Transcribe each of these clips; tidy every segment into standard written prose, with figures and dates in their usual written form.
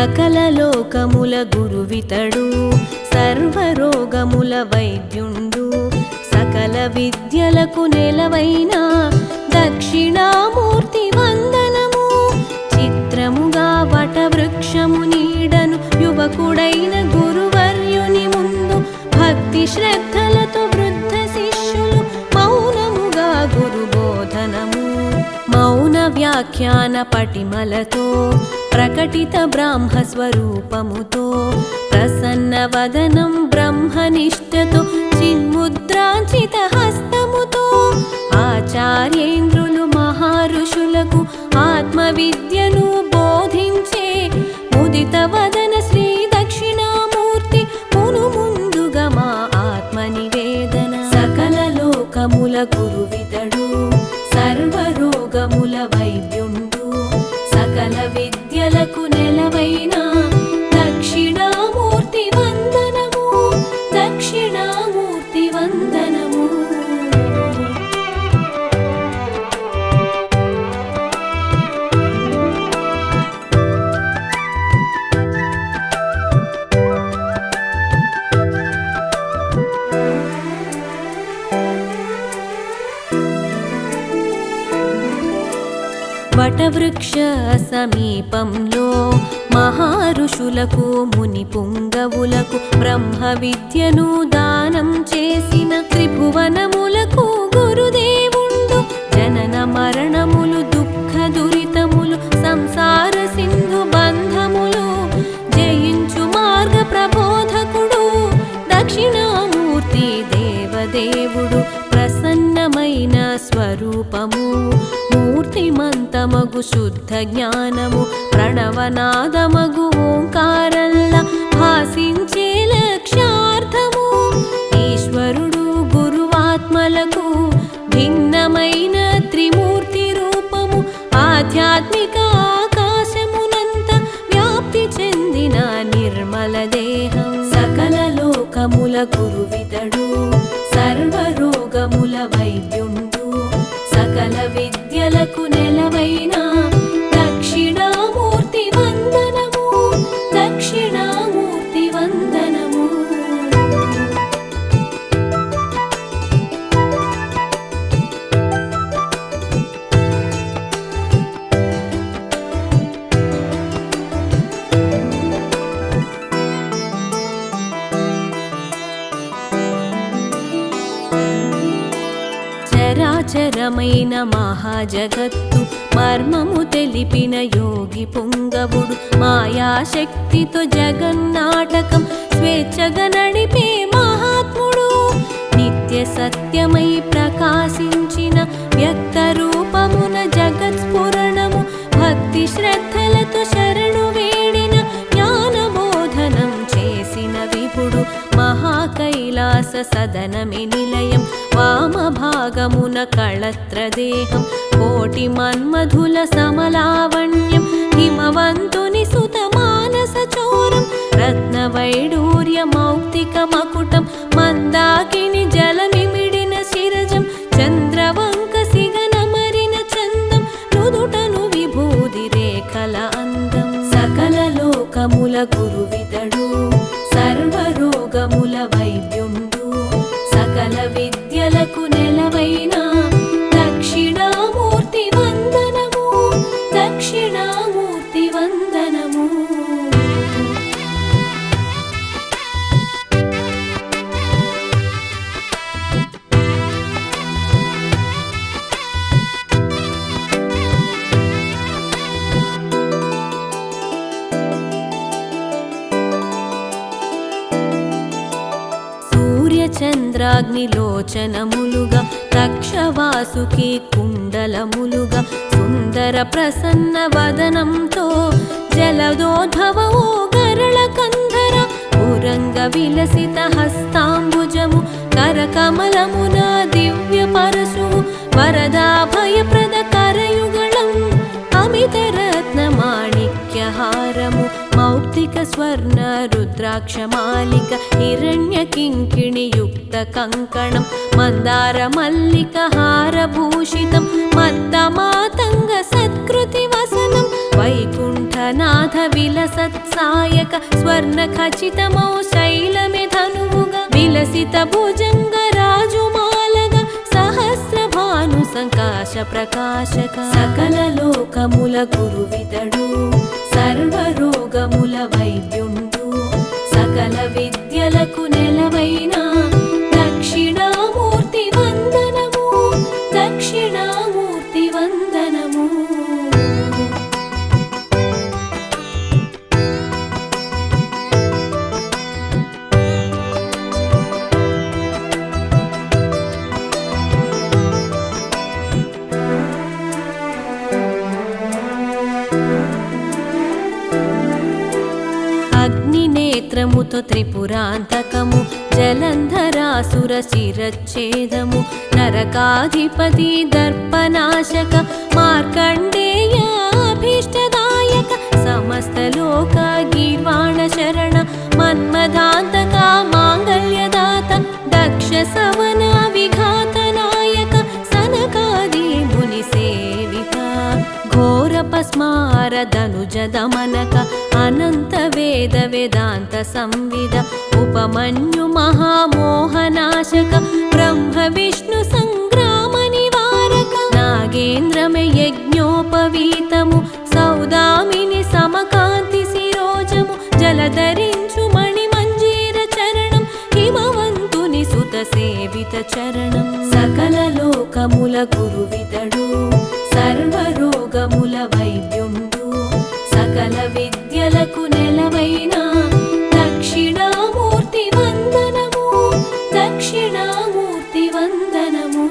సకల లోకముల గురువితడు సర్వరోగముల వైద్యుండు సకల విద్యలకు నెలవైన దక్షిణామూర్తి వందనము చిత్రముగా వటవృక్షము నీడను యువకుడైన గురువర్యుని ముందు భక్తి శ్రద్ధలతో వృద్ధ శిష్యులు మౌనముగా గురుబోధనము మౌన వ్యాఖ్యాన పటిమలతో ప్రకటిత బ్రాహ్మ స్వరూపముతో ప్రసన్న వదనం బ్రహ్మనిష్టతో చిన్ముద్రాంచిత హస్తముతో ఆచార్యేంద్రులు మహారుషులకు ఆత్మ విద్యను బోధించే ముదిత వదన శ్రీ దక్షిణామూర్తి మును ముందుగా మా ఆత్మ నివేదన సకల లోకముల గురువితడు సర్వరోగముల వైద్యుండు సకల విద్యలకు నెలవైన దక్షిణామూర్తి వందనము దక్షిణామూర్తి వందనము వటవృక్ష సమీపంలో మహారుషులకు ముని పుంగవులకు బ్రహ్మ విద్యను దానం చేసిన త్రిభువనములకు గురుదేవుండు జనన మరణములు దుఃఖ దురితములు సంసార సింధు బంధములు జయించు మార్గ ప్రబోధకుడు దక్షిణామూర్తి దేవదేవుడు ప్రసన్నమైన స్వరూపము మూర్తిమంతమగు శుద్ధ జ్ఞానము ప్రణవనాదమగు ఓంకారల్ల భాసించే లక్ష్యార్థము ఈశ్వరుడు గురువాత్మలకు భిన్నమైన త్రిమూర్తి రూపము ఆధ్యాత్మిక ఆకాశమునంత వ్యాప్తి చెందిన నిర్మల దేహం సకల లోకముల గురువితడు సర్వరోగముల వైద్యుండు సకల విద్యలకు నెలవైన దక్షిణామూర్తి వందనము దక్షిణామూర్తి వందనము చరాచరమైన మహాజగత్తు మర్మము తెలిపిన యోగి పుంగవుడు మాయాశక్తితో జగన్నాటకం స్వేచ్ఛగా నడిపే మహాత్ముడు నిత్య సత్యమై ప్రకాశించిన వ్యక్త రూపమున జగత్స్ఫురణము భక్తి శ్రద్ధలతో శరణు వేడిన జ్ఞానబోధనం చేసిన విపుడు మహాకైలాస సదనమి నిలయం వామభాగమున కళత్రదేహం కోటి మన్మధుల సమలావణ్యం హిమవంతుని సుత మానస చోరం రత్నవైడూర్య మౌక్తిక మకుటం మందాకిని జలమిమిడిన శిరజం చంద్రవంక సిగనమరిన చందం నుదుటను విభూది రేఖల అందం సకల లోకముల గురువితడు సర్వరోగముల వైద్యుండు సకల విద్యలకు నెలవైన దక్షిణామూర్తి వందనము దక్షిణామూర్తి వందనము చంద్రాగ్నిలోచనములుగా తక్షవాసుకి కుండలములుగా సుందర ప్రసన్న వదనంతో జలదోద్భవో గరళ కంధర పురంగ విలసిత హస్తాంబుజము కరకమలమున దివ్య పరశు వరదాభయప్రద కరయుగళం అమిత రత్న మాణిక్యహారము మౌక్తిక స్వర్ణ రుద్రాక్షమాలిక హిరణ్య కింకిణి యుక్త కంకణం మందార మల్లిక హారభూషితం మత్త మాతంగ సత్కృతి వసనం వైకుంఠ నాథ విలసత్సాయక స్వర్ణ ఖచితమౌ శైలమే ధనువుగా విలసిత భుజంగ రాజుమాలగా సహస్ర భాను సంకాశ ప్రకాశక సకల లోకముల గురువితడు సర్వరోగముల వైద్యుండు సకల విద్యలకు నెలవైన దక్షిణామూర్తి వందనము దక్షిణామూర్తి వందనము. అగ్నినేత్రముతో త్రిపురాంతకము జలంధరాసుర శిరచ్ఛేదము నరకాధిపతి దర్పనాశక మార్కండేయాభీష్టదాయక సమస్త లోక గీర్వాణ శరణ మన్మదాంతక మాంగళ్యదాత దక్ష సవన విఘాతనాయక సనకాది ముని సేవిత ఘోర పస్మార ధనుజ దమనక అనంత వేద వేదాంత సంవిద ఉపమన్యు మహామోహనాశక బ్రహ్మ విష్ణు సంగ్రామ నివారక నాగేంద్రమే యజ్ఞోపవీతము సౌదామిని సమకాంతి శిరోజము జలధరించు మణి మంజీర చరణం హిమవంతుని సుత సేవిత చరణం సకల లోకముల గురువితడు సర్వరోగముల వైద్యుండు సకల విద్యలకు నెలవైన దక్షిణామూర్తి వందనము దక్షిణామూర్తి వందనము.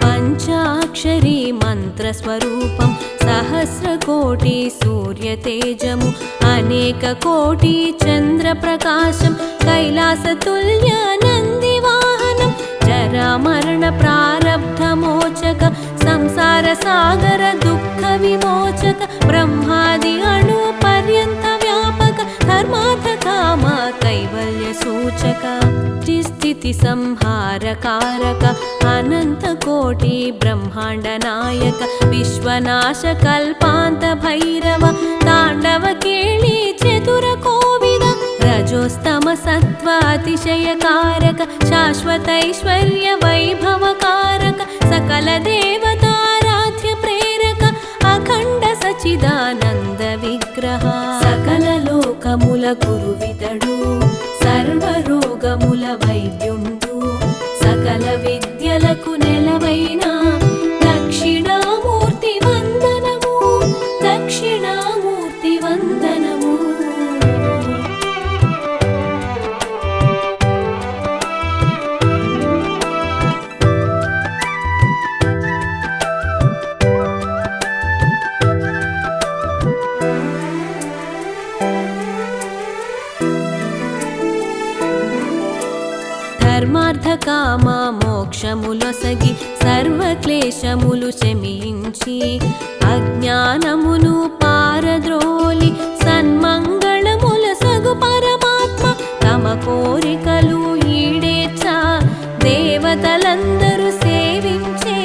పంచాక్షరీ మంత్రస్వరూపం సహస్రకోటి సూర్యతేజము అనేక కోటి చంద్రప్రకాశం కైలాసతుల్య నందివాహనం జరామరణ ప్రారబ్ధమోచక సంసార సాగర దుఃఖ విమోచక బ్రహ్మాది అణు పర్యంత వ్యాపక ధర్మార్థ కామ కైవల్య సూచక స్థితి సంహారకారక అనంత కోటి బ్రహ్మాండ నాయక విశ్వనాశ కల్పాంత భైరవ తాండవ కేళి చతుర కోవిద రజోస్తమ సత్వ అతిశయకారక శాశ్వతైశ్వర్య వైభవకారక సకల దేవతారాధ్య ప్రేరక అఖండ సచిదానంద విగ్రహ సకల లోకముల గురువితడు సర్వరోగముల వైద్యుండు సకల విద్యలకు నెలవైన దక్షిణామూర్తి వందనము దక్షిణామూర్తి వందనము. ధర్మార్థ కామ మోక్షములొసగి సర్వక్లేశములు శమించి అజ్ఞానమును పారద్రోలి సన్మంగళముల సగు పరమాత్మ తమ కోరికలు ఈడేచ్చ దేవతలందరూ సేవించే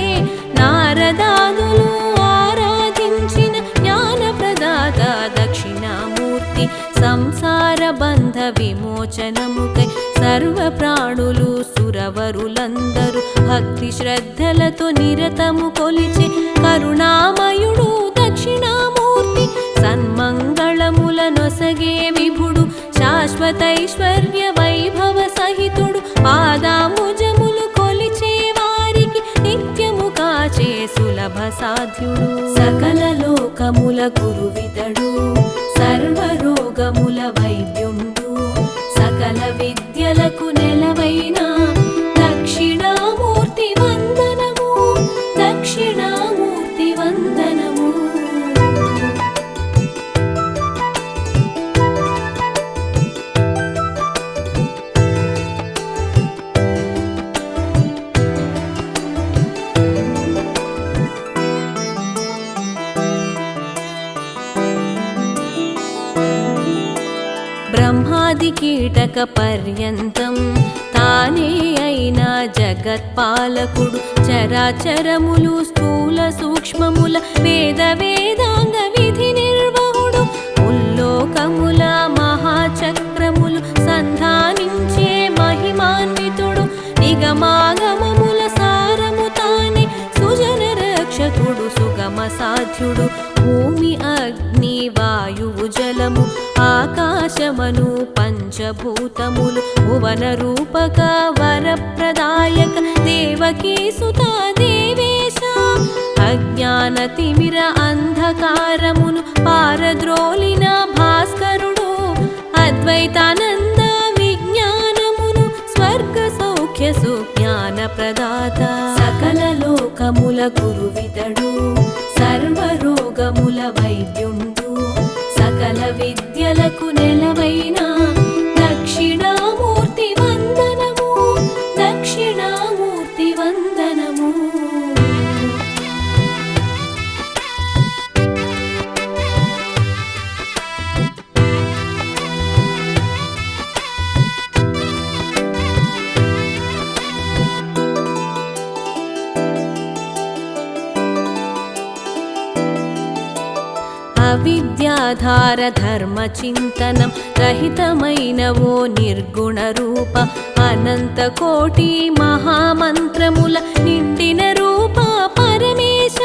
నారదాదులు ఆరాధించిన జ్ఞానప్రదాత దక్షిణామూర్తి సంసార బంధ విమోచనముకై సర్వ ప్రాణులు సురవరులందరూ భక్తి శ్రద్ధలతో నిరతము కొలిచే కరుణామయుడు దక్షిణామూర్తి సన్మంగళముల నొసగే విభుడు శాశ్వతైశ్వర్య వైభవ సహితుడు పాదాముజములు కొలిచే వారికి నిత్యము కాచే సులభ సాధ్యుడు సకల లోకముల గురువితడు సర్వరోగముల వైద్యుండు సకల విద్యలకు నెలవైన దక్షిణామూర్తి వందనము దక్షిణామూర్తి వందనము. ఏటక పర్యంతం తానే అయినా జగత్పాలకుడు చరాచరములు స్థూల సూక్ష్మముల వేద వేదాంగ విధి నిర్వహుడు ముల్లోకముల మహాచక్రములు సంధానించే మహిమాన్వితుడు నిగమాగమముల సారము తానే సుజన రక్షకుడు సుగమ సాధ్యుడు భూమి అగ్ని వాయువు జలము ఆకాశమను పంచభూతములు భువన రూపక వరప్రదాయక దేవకీ సుతా దేవేశ అజ్ఞాన తిమిర అంధకారమును పారద్రోలిన భాస్కరుడు అద్వైతానంద విజ్ఞానమును స్వర్గ సౌఖ్య సుజ్ఞాన ప్రదాత సకల లోకముల గురువితడు సర్వరోగముల వైద్యుండు సకల విద్యలకు నెలవైన దక్షిణామూర్తి వందనము దక్షిణామూర్తి వందనము. అవిద్యాధార ధర్మ చింతనం రహితమైన ఓ నిర్గుణ రూప అనంత కోటి మహామంత్రముల నిండిన రూప పరమేశ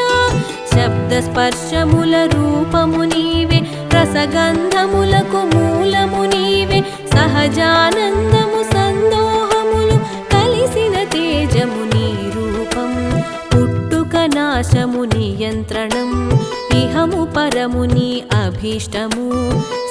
శబ్ద స్పర్శముల రూపము నీవే రసగంధములకు మూలము నీవే సహజానందము సందోహములు కలిసిన తేజము నీ రూపం పుట్టుక నాశము నియంత్రణం ఇహము పరము నీ అభీష్టము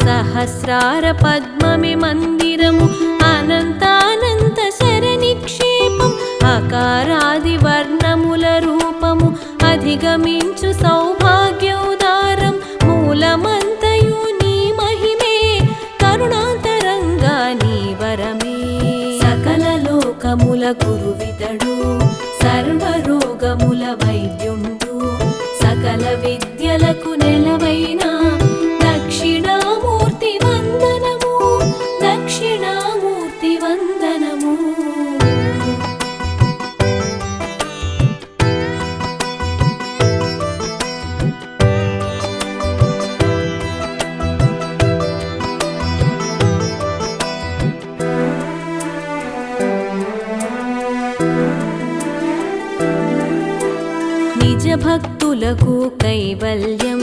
సహస్రార పద్మమి మందిరము అనంతానంత శరనిక్షేపం అకారాది వర్ణముల రూపము అధిగమించు సౌభాగ్యోదారం మూలమంతయు నీ మహిమే కరుణాంతరంగా నీ వరమే సకల లోకముల గురువితడు సర్వరోగముల వైద్యుండు సకల విద్యలకు నెలవైన దక్షిణామూర్తి వందనము దక్షిణామూర్తి వందనము. నిజ భక్తులకు కైవల్యం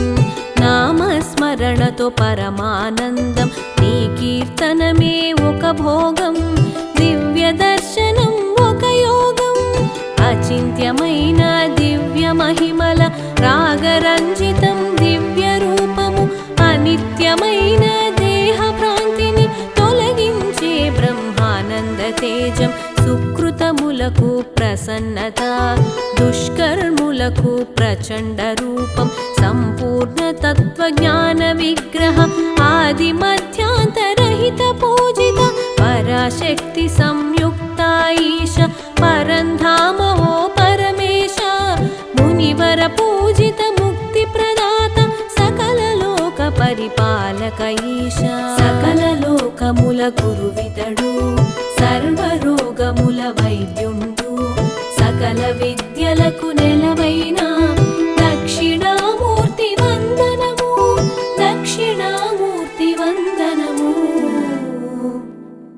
నామస్మరణతో పరమానందం నీ కీర్తనమే ఒక భోగం దివ్య దర్శనం ఒక యోగం అచింత్యమైన దివ్య మహిమల రాగరంజితం దివ్య రూపము అనిత్యమైన దేహ భ్రాంతిని తొలగించే బ్రహ్మానంద తేజం సుకృతములకు ప్రసన్నత దుష్కర్ములకు ప్రచండ రూపం సంపూర్ణ తత్వజ్ఞాన విగ్రహ ఆది మధ్యాంతరహిత పూజిత పరాశక్తి సంయుక్త ఈశ పరంధామ ఓ పరమేశ మునివర పూజిత ముక్తి ప్రదాత సకల లోక పరిపాలక ఈశ సకల లోకముల గురువితడు సర్వరోగముల వైద్యుండు సకల విద్యలకు నెలవై